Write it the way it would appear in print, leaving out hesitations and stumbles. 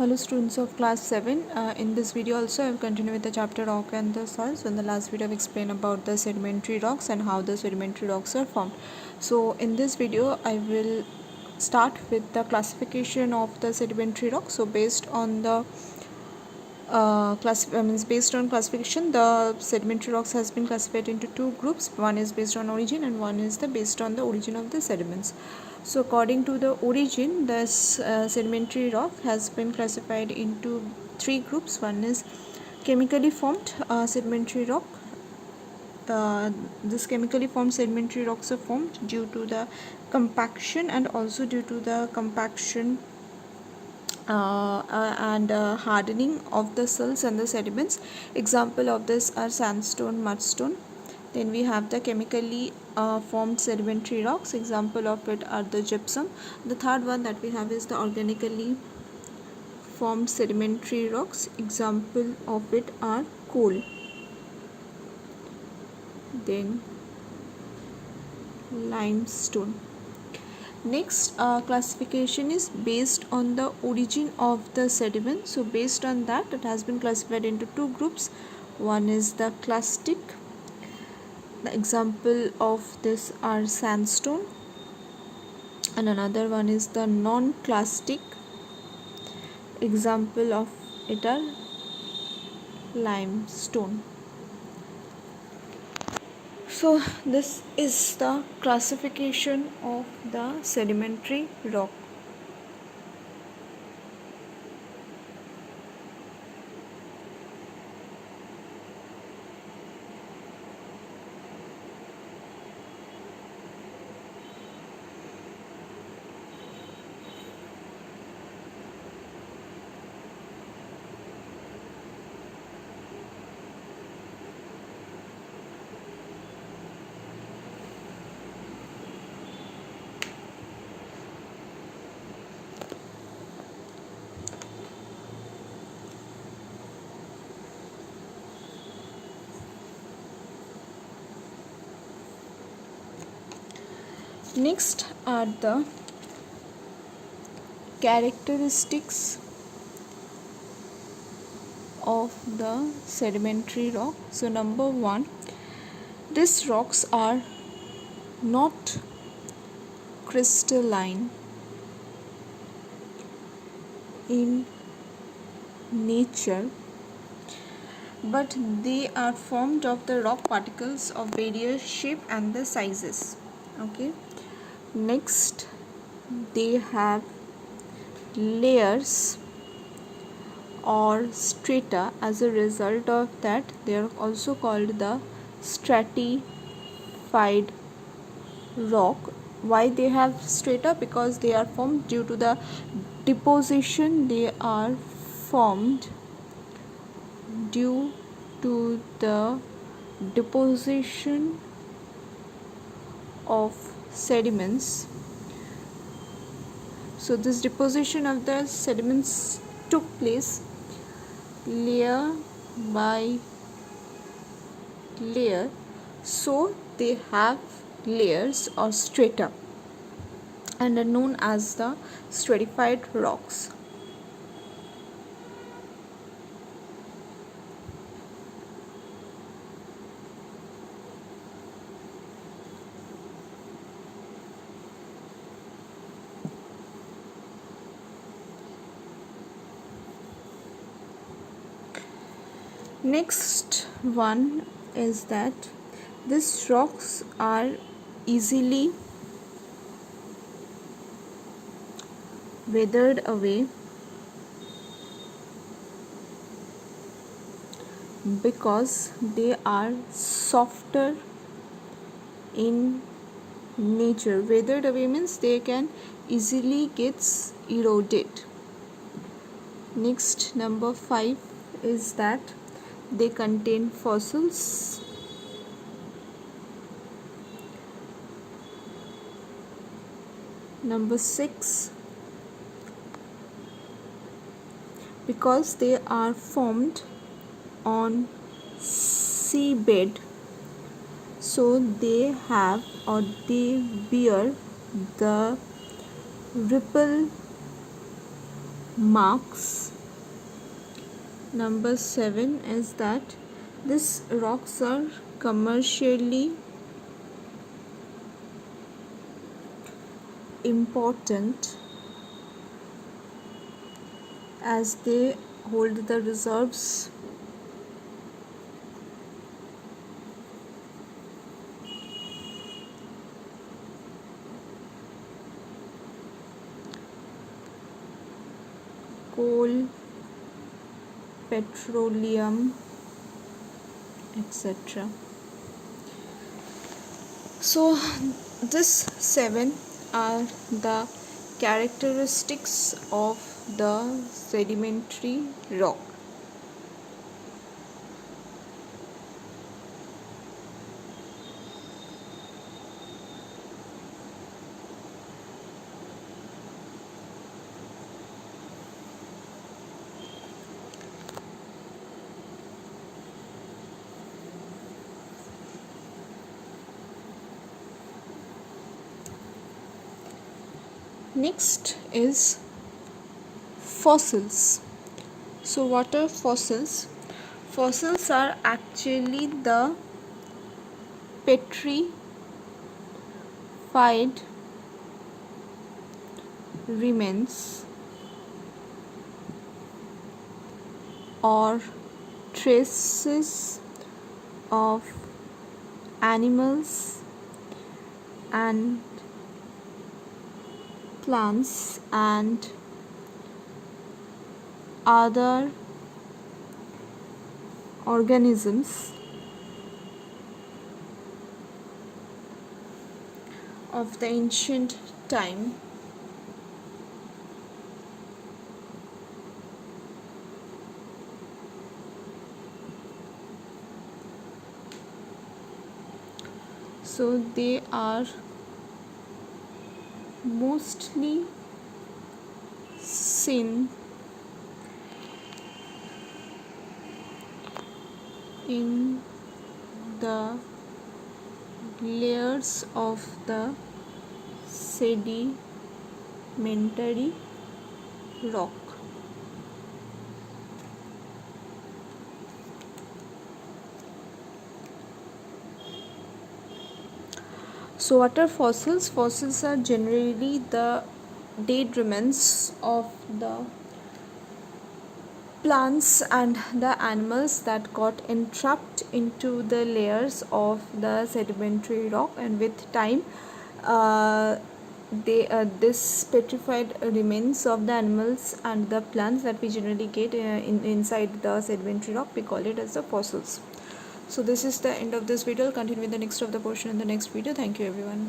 Hello students of class 7. In this video also I will continue with the chapter rock and the soil. So in the last video I explained about the sedimentary rocks and how the sedimentary rocks are formed. So in this video I will start with the classification of the sedimentary rocks. So based on the based on classification, the sedimentary rocks has been classified into two groups. One is based on origin and one is based on the origin of the sediments. So according to the origin, this sedimentary rock has been classified into three groups. One is chemically formed sedimentary rock. This chemically formed sedimentary rocks are formed due to the compaction and also due to the compaction and hardening of the silts and the sediments. Example of this are sandstone, mudstone. Then we have the chemically formed sedimentary rocks. Example of it are the gypsum. The third one that we have is the organically formed sedimentary rocks. Example of it are coal. Then limestone. Next classification is based on the origin of the sediment. So based on that, it has been classified into two groups. One is the clastic. The example of this are sandstone, and another one is the non-clastic. Example of it are limestone. So this is the classification of the sedimentary rock. Next are the characteristics of the sedimentary rock. So number one, these rocks are not crystalline in nature, but they are formed of the rock particles of various shape and the sizes. Okay. Next, they have layers or strata. As a result of that, they are also called the stratified rock. Why they have strata? Because they are formed due to the deposition. They are formed due to the deposition of sediments. So this deposition of the sediments took place layer by layer, so they have layers or strata and are known as the stratified rocks. Next one is that these rocks are easily weathered away because they are softer in nature. Weathered away means they can easily get eroded. Next, number 5 is that they contain fossils. Number 6, because they are formed on seabed, so they have or they bear the ripple marks Number 7 is that these rocks are commercially important as they hold the reserves coal, petroleum, etc. So this 7 are the characteristics of the sedimentary rock. Next is fossils. So what are fossils? Fossils are actually the petrified remains or traces of animals and plants and other organisms of the ancient time. So they are mostly seen in the layers of the sedimentary rock. So what are fossils? Fossils are generally the dead remains of the plants and the animals that got entrapped into the layers of the sedimentary rock, and with time this petrified remains of the animals and the plants that we generally get inside the sedimentary rock, we call it as the fossils. So this is the end of this video. I'll continue with the next of the portion in the next video. Thank you everyone.